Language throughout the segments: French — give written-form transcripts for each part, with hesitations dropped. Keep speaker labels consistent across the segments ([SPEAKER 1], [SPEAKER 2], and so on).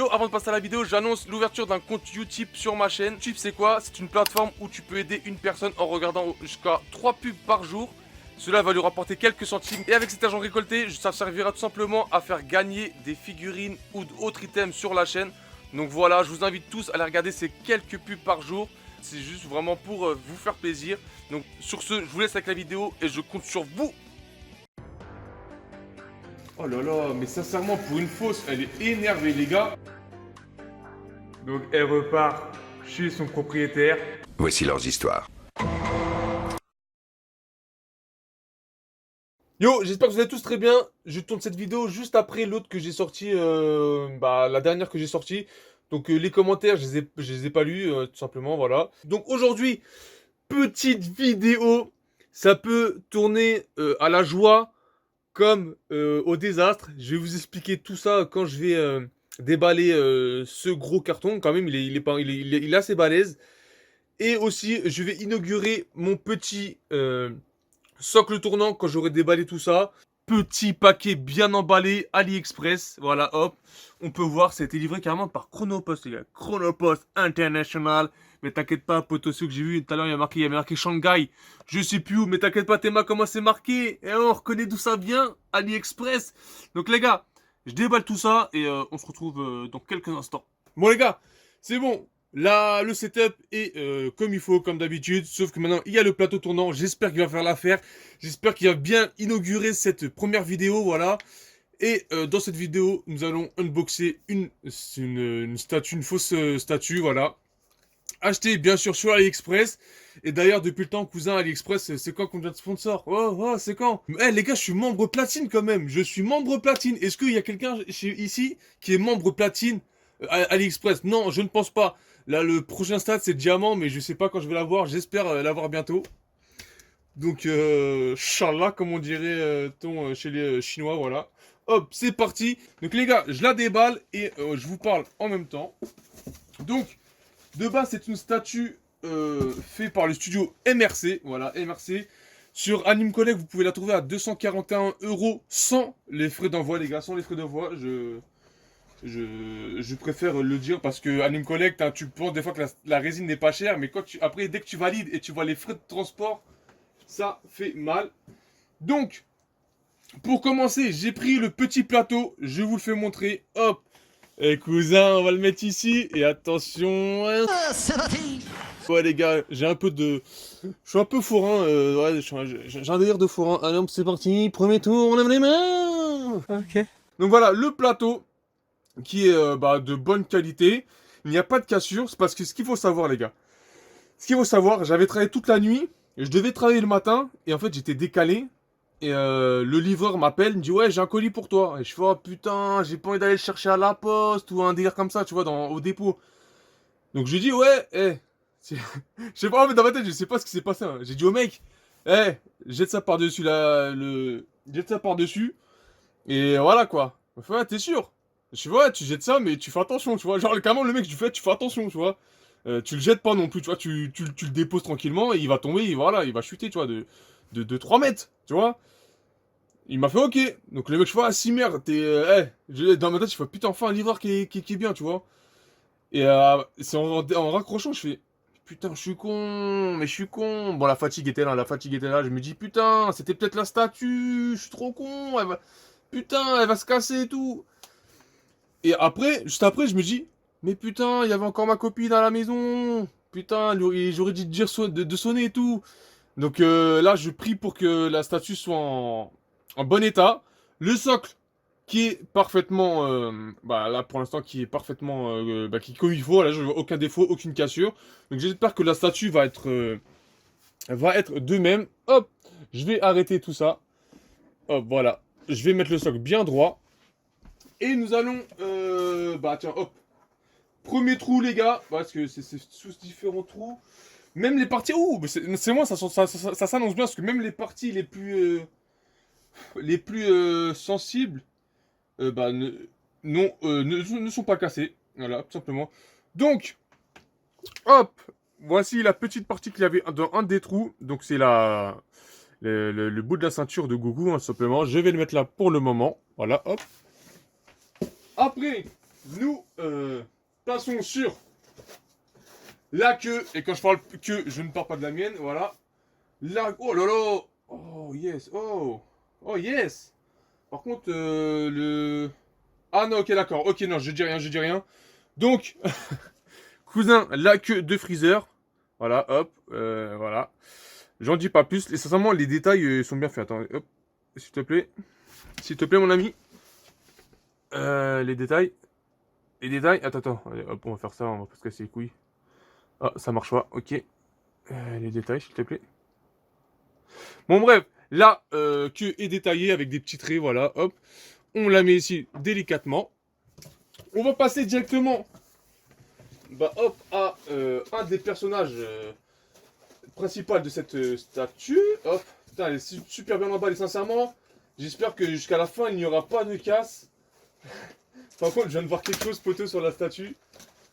[SPEAKER 1] Yo, avant de passer à la vidéo, j'annonce l'ouverture d'un compte Utip sur ma chaîne. Utip, c'est quoi? C'est une plateforme où tu peux aider une personne en regardant jusqu'à 3 pubs par jour. Cela va lui rapporter quelques centimes. Et avec cet argent récolté, ça servira tout simplement à faire gagner des figurines ou d'autres items sur la chaîne. Donc voilà, je vous invite tous à aller regarder ces quelques pubs par jour. C'est juste vraiment pour vous faire plaisir. Donc sur ce, je vous laisse avec la vidéo et je compte sur vous. Oh là là, mais sincèrement, pour une fausse, elle est énervée, les gars. Donc elle repart chez son propriétaire.
[SPEAKER 2] Voici leurs histoires.
[SPEAKER 1] Yo, j'espère que vous allez tous très bien. Je tourne cette vidéo juste après l'autre que j'ai sorti, la dernière que j'ai sortie. Donc les commentaires, je les ai pas lus, tout simplement, voilà. Donc aujourd'hui, petite vidéo. Ça peut tourner à la joie comme au désastre. Je vais vous expliquer tout ça quand je vais déballer ce gros carton. Quand même, il est assez balèze. Et aussi, je vais inaugurer mon petit socle tournant quand j'aurai déballé tout ça. Petit paquet bien emballé, AliExpress. Voilà, hop. On peut voir, ça a été livré carrément par Chronopost, les gars. Chronopost International. Mais t'inquiète pas, pote, aussi que j'ai vu tout à l'heure, il y a marqué Shanghai. Je sais plus où, mais t'inquiète pas, Théma, comment c'est marqué. Et on reconnaît d'où ça vient. AliExpress. Donc les gars, je déballe tout ça et on se retrouve dans quelques instants. Bon les gars, c'est bon. Là, le setup est comme il faut, comme d'habitude. Sauf que maintenant, il y a le plateau tournant. J'espère qu'il va faire l'affaire. J'espère qu'il va bien inaugurer cette première vidéo, voilà. Et dans cette vidéo, nous allons unboxer une statue, une fausse statue, voilà. Achetée, bien sûr, sur AliExpress. Et d'ailleurs, depuis le temps, cousin, AliExpress, c'est quand qu'on devient sponsor? Oh, c'est quand? Eh, les gars, je suis membre platine quand même. Je suis membre platine. Est-ce qu'il y a quelqu'un ici qui est membre platine AliExpress? Non, je ne pense pas. Là, le prochain stade, c'est diamant, mais je sais pas quand je vais l'avoir. J'espère l'avoir bientôt. Donc, Inch'Allah, comme on dirait chez les Chinois, voilà. Hop, c'est parti. Donc, les gars, je la déballe et je vous parle en même temps. Donc, de base, c'est une statue faite par le studio MRC. Voilà, MRC. Sur Anime Collect, vous pouvez la trouver à 241 € sans les frais d'envoi, les gars. Sans les frais d'envoi, je préfère le dire parce que Anime Collect, hein, tu penses des fois que la résine n'est pas chère, mais après, dès que tu valides et tu vois les frais de transport, ça fait mal. Donc, pour commencer, j'ai pris le petit plateau. Je vous le fais montrer. Hop. Et cousin, on va le mettre ici. Et attention.
[SPEAKER 3] C'est parti.
[SPEAKER 1] Ouais les gars, j'ai un peu de... Je suis un peu forain. Ouais, j'ai un délire de forain. Allez hop, c'est parti. Premier tour, on lève les mains.
[SPEAKER 3] Ok.
[SPEAKER 1] Donc voilà, le plateau qui est de bonne qualité. Il n'y a pas de cassure. C'est parce que ce qu'il faut savoir les gars. Ce qu'il faut savoir, j'avais travaillé toute la nuit. Et je devais travailler le matin. Et en fait, j'étais décalé. Et le livreur m'appelle, il me dit ouais j'ai un colis pour toi. Et je fais oh putain j'ai pas envie d'aller le chercher à la poste ou un délire comme ça tu vois au dépôt. Donc je lui dis ouais je sais pas mais dans ma tête je sais pas ce qui s'est passé. Hein. J'ai dit au mec jette ça par dessus jette ça par dessus et voilà quoi. Il me fait ouais t'es sûr? Je fais ouais tu jettes ça mais tu fais attention tu vois genre carrément le mec je lui fais tu fais attention tu vois. Tu le jettes pas non plus tu vois tu le déposes tranquillement et il va tomber et voilà il va chuter tu vois de 3 mètres tu vois. Il m'a fait ok. Donc le mec, je fais, ah, si merde, dans ma tête, je fais, putain, enfin un livreur qui est bien, tu vois. Et c'est en raccrochant, je fais, putain, je suis con, mais je suis con. Bon, la fatigue était là. Je me dis, putain, c'était peut-être la statue, je suis trop con. Putain, elle va se casser et tout. Et après, juste après, je me dis, mais putain, il y avait encore ma copine à la maison. Putain, j'aurais dû te dire de sonner et tout. Donc là, je prie pour que la statue soit en bon état. Le socle qui est parfaitement, là pour l'instant, qui est parfaitement, qui est comme il faut. Là, je vois aucun défaut, aucune cassure. Donc j'espère que la statue va être de même. Hop, je vais arrêter tout ça. Hop, voilà. Je vais mettre le socle bien droit. Et nous allons, tiens, hop. Premier trou, les gars, parce que c'est sous différents trous. Même les parties... Ouh, c'est moi, ça s'annonce bien, parce que même les parties les plus sensibles, ne sont pas cassées. Voilà, tout simplement. Donc, hop, voici la petite partie qu'il y avait dans un des trous. Donc, c'est le bout de la ceinture de Gougou, hein, tout simplement. Je vais le mettre là pour le moment. Voilà, hop. Après, nous passons sur la queue. Et quand je parle queue, je ne parle pas de la mienne, voilà. Oh là là. Oh yes, oh yes. Par contre, Ah non, ok, d'accord. Ok, non, je dis rien, je dis rien. Donc, cousin, la queue de Freezer. Voilà, hop, voilà. J'en dis pas plus. Et sincèrement, les détails sont bien faits. Attends, hop, s'il te plaît. S'il te plaît, mon ami. Les détails. Les détails. Attends. Allez, hop, on va faire ça, on va pas se casser les couilles. Ah, ça marche pas, ok. Les détails, s'il te plaît. Bon, bref. La queue est détaillée avec des petits traits, voilà, hop. On la met ici délicatement. On va passer directement bah, hop, à un des personnages principaux de cette statue. Hop, putain, elle est super bien emballée, sincèrement. J'espère que jusqu'à la fin, il n'y aura pas de casse. Par contre, je viens de voir quelque chose, poteau, sur la statue.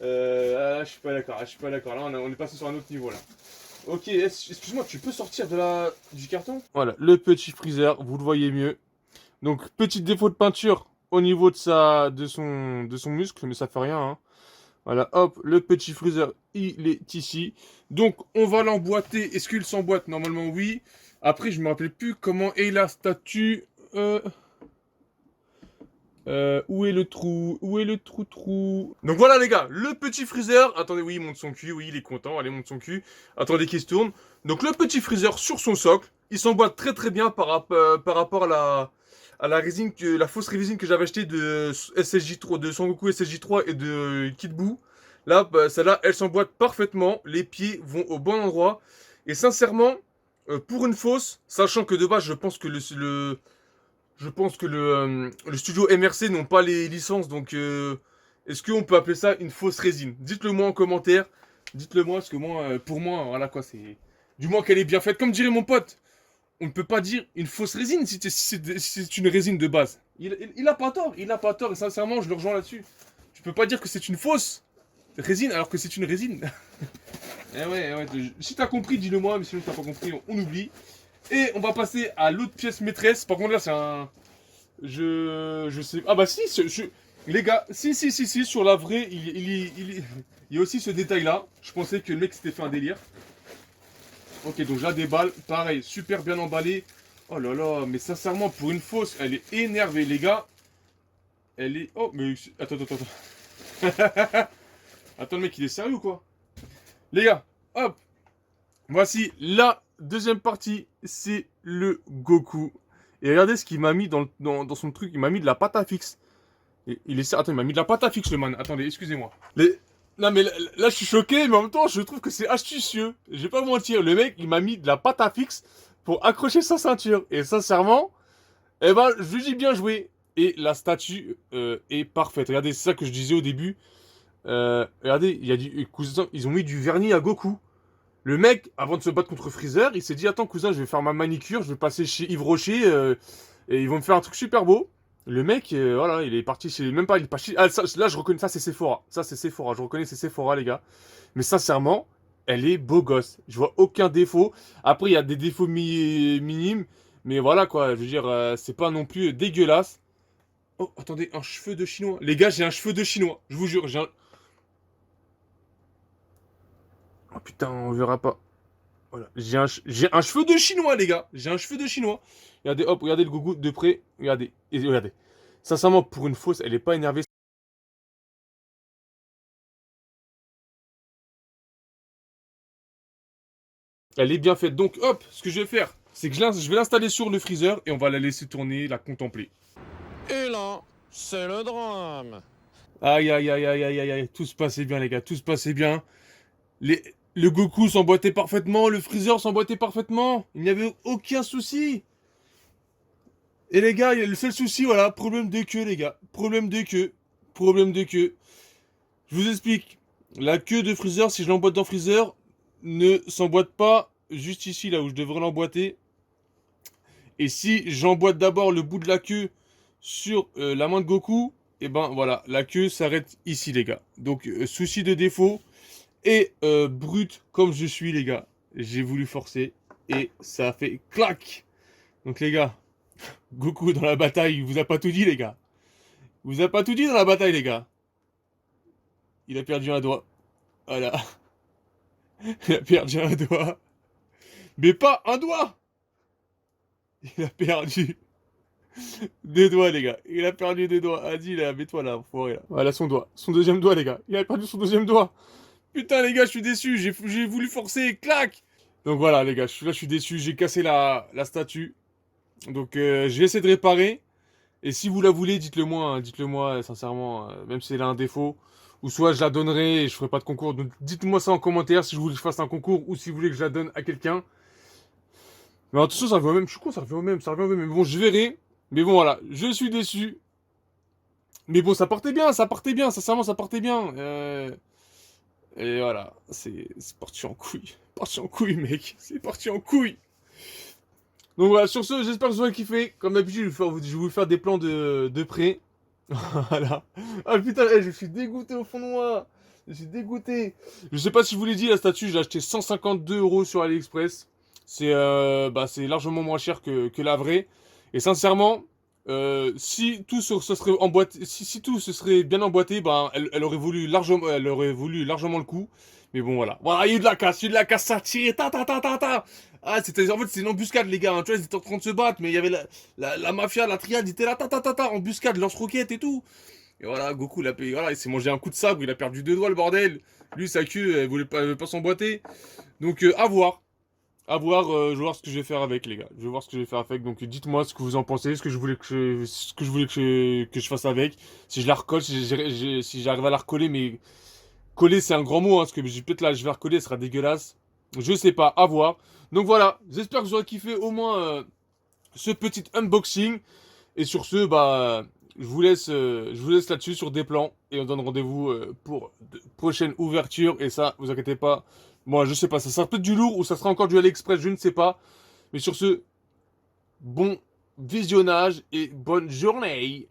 [SPEAKER 1] Je suis pas d'accord, je suis pas d'accord. Là, on est passé sur un autre niveau, là. Ok, excuse-moi, tu peux sortir du carton? Voilà, le petit Freezer, vous le voyez mieux. Donc, petit défaut de peinture au niveau de son muscle, mais ça fait rien, hein. Voilà, hop, le petit Freezer, il est ici. Donc, on va l'emboîter. Est-ce qu'il s'emboîte? Normalement, oui. Après, je me rappelle plus comment est la statue. Où est le trou? Où est le trou? Donc voilà les gars, le petit Freezer. Attendez, oui, il monte son cul, oui, il est content, allez, monte son cul. Attendez qu'il se tourne. Donc le petit Freezer sur son socle, il s'emboîte très très bien par rapport à la résine la fausse résine que j'avais achetée de SSJ3, de Sangoku SSJ3 et de Kid Buu. Là, bah, celle-là, elle s'emboîte parfaitement. Les pieds vont au bon endroit. Et sincèrement, pour une fausse, sachant que de base, je pense que le studio MRC n'ont pas les licences, donc est-ce qu'on peut appeler ça une fausse résine? Dites-le moi en commentaire. Dites-le moi, parce que moi, pour moi, voilà quoi, c'est. Du moins qu'elle est bien faite. Comme dirait mon pote, on ne peut pas dire une fausse résine si c'est une résine de base. Il a pas tort, il a pas tort, et sincèrement, je le rejoins là-dessus. Tu peux pas dire que c'est une fausse résine alors que c'est une résine. Ouais. Si t'as compris, dis-le moi, mais sinon t'as pas compris, on oublie. Et on va passer à l'autre pièce maîtresse. Par contre, là, c'est un. Je sais. Ah bah si, les gars, si, sur la vraie, il y a aussi ce détail-là. Je pensais que le mec s'était fait un délire. Ok, donc je la déballe. Pareil, super bien emballé. Oh là là, mais sincèrement, pour une fausse, elle est énervée, les gars. Elle est. Oh, mais. Attends. Attends, le mec, il est sérieux ou quoi? Les gars, hop. Voici la deuxième partie. C'est le Goku. Et regardez ce qu'il m'a mis dans son truc. Il m'a mis de la pâte à fixe. Attends, il m'a mis de la pâte à fixe, le man. Attendez, excusez-moi. Non, mais là, je suis choqué, mais en même temps, je trouve que c'est astucieux. Je vais pas vous mentir. Le mec, il m'a mis de la pâte à fixe pour accrocher sa ceinture. Et sincèrement, eh ben, je lui dis bien joué. Et la statue est parfaite. Regardez, c'est ça que je disais au début. Regardez, il y a cousin, ils ont mis du vernis à Goku. Le mec, avant de se battre contre Freezer, il s'est dit attends cousin, je vais faire ma manicure, je vais passer chez Yves Rocher et ils vont me faire un truc super beau. Le mec, voilà, il est parti chez même pas, il est parti. Ah, là, je reconnais ça, c'est Sephora. Ça, c'est Sephora. Je reconnais c'est Sephora, les gars. Mais sincèrement, elle est beau gosse. Je vois aucun défaut. Après, il y a des défauts minimes, mais voilà quoi. Je veux dire, c'est pas non plus dégueulasse. Oh, attendez, un cheveu de chinois. Les gars, j'ai un cheveu de chinois. Je vous jure, j'ai un. Oh putain, on verra pas. Voilà. J'ai un cheveu de chinois, les gars. J'ai un cheveu de chinois. Regardez, hop, regardez le gougou de près. Regardez. Et regardez. Sincèrement, pour une fausse, elle est pas énervée. Elle est bien faite. Donc, hop, ce que je vais faire, c'est que je vais l'installer sur le freezer et on va la laisser tourner, la contempler.
[SPEAKER 2] Et là, c'est le drame.
[SPEAKER 1] Aïe. Tout se passait bien, les gars. Tout se passait bien. Le Goku s'emboîtait parfaitement. Le freezer s'emboîtait parfaitement. Il n'y avait aucun souci. Et les gars, le seul souci, voilà, problème de queue, les gars. Problème de queue. Problème de queue. Je vous explique. La queue de Freezer, si je l'emboîte dans Freezer, ne s'emboîte pas juste ici, là où je devrais l'emboîter. Et si j'emboîte d'abord le bout de la queue sur la main de Goku, et ben voilà, la queue s'arrête ici, les gars. Donc, souci de défaut. Et brut comme je suis, les gars. J'ai voulu forcer. Et ça a fait clac. Donc, les gars, Goku dans la bataille, il vous a pas tout dit, les gars. Il vous a pas tout dit dans la bataille, les gars. il a perdu un doigt. Voilà. Il a perdu un doigt. Mais pas un doigt! Il a perdu 2 doigts, les gars. Il a perdu 2 doigts. Vas-y, là, mets-toi là, enfoiré, là. Voilà son doigt. Son deuxième doigt, les gars. Il a perdu son deuxième doigt. Putain, les gars, je suis déçu. J'ai voulu forcer. Clac! Donc voilà, les gars. Je suis déçu. J'ai cassé la statue. Donc, je vais essayer de réparer. Et si vous la voulez, dites-le moi. Hein. Dites-le moi, sincèrement. Même si elle a un défaut. Ou soit je la donnerai et je ferai pas de concours. Donc, dites-moi ça en commentaire si vous voulez que je fasse un concours ou si vous voulez que je la donne à quelqu'un. Mais attention, ça revient au même. Je suis con, ça revient au même. Ça revient au même. Mais bon, je verrai. Mais bon, voilà. Je suis déçu. Mais bon, ça partait bien. Ça partait bien. Sincèrement, ça partait bien. Et voilà. C'est parti en couille. Parti en couille, mec. C'est parti en couille. Donc voilà, sur ce, j'espère que vous avez kiffé. Comme d'habitude, je vais vous faire des plans de près. Voilà. Ah putain, je suis dégoûté au fond de moi. Je suis dégoûté. Je sais pas si je vous l'ai dit, la statue, j'ai acheté 152 € sur AliExpress. C'est largement moins cher que la vraie. Et sincèrement, si tout se serait emboîté, si tout se serait bien emboîté, ben, elle aurait voulu largement le coup. Mais bon, voilà. Voilà, il y a eu de la casse, ça a tiré, ta. Ah, en fait, c'est une embuscade, les gars. Hein. Tu vois, ils étaient en train de se battre, mais il y avait la mafia, la triade, ils étaient là, embuscade, lance-roquette et tout. Et voilà, Goku, voilà, il s'est mangé un coup de sabre, il a perdu 2 doigts, le bordel. Lui, sa queue, elle voulait pas s'emboîter. Donc, à voir. À voir, je vais voir ce que je vais faire avec, les gars. Je vais voir ce que je vais faire avec. Donc, dites-moi ce que vous en pensez, ce que je voulais que je fasse avec. Si je la recolle, si j'arrive à la recoller, mais coller, c'est un grand mot, hein, parce que peut-être là, je vais recoller, ce sera dégueulasse. Je sais pas, à voir. Donc voilà, j'espère que vous aurez kiffé au moins ce petit unboxing. Et sur ce, bah, je vous laisse là-dessus sur des plans. Et on donne rendez-vous pour de prochaines ouvertures. Et ça, vous inquiétez pas. Moi, je sais pas, ça sera peut-être du lourd ou ça sera encore du AliExpress, je ne sais pas. Mais sur ce, bon visionnage et bonne journée.